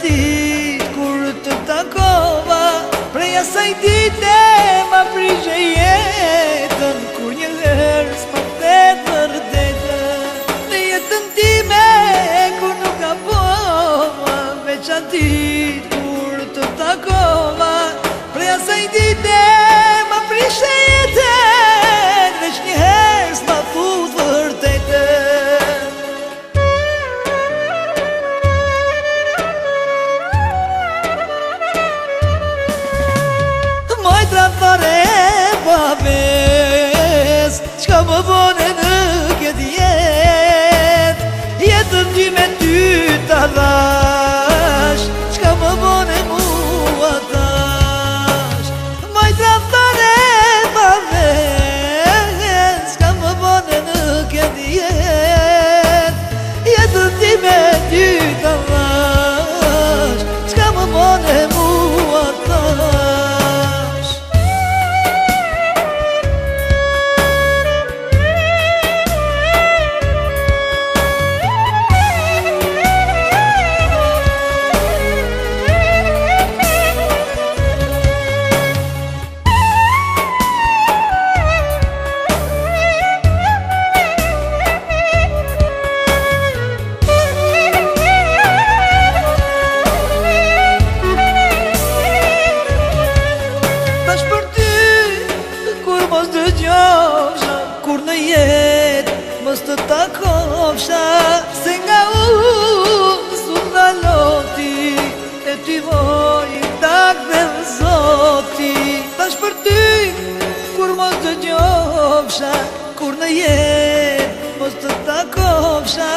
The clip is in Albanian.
Dit kur të takova, prej asaj dite ma prishe jetën, kur një herë s'ma thet vërtetën. Në jetën time kur nuk gabova, veçantit kur të takova, prej asaj dite ma prishe jetën, veç një herë s'ma thut vërtetën. Trafare babes, qka më bone në këtë jet, jetën ty me ty të dhash, qka më bone mua tash. Maj trafare babes, qka më bone në këtë jet, jetën ty me ty të dhash, qka më bone mua tash. Kur në jetë mës të takofsha, se nga s'u ndaloti, e ty voj tak dhe zoti. Tash për ty, kur mës të gjofsha, kur në jetë mës të takofsha,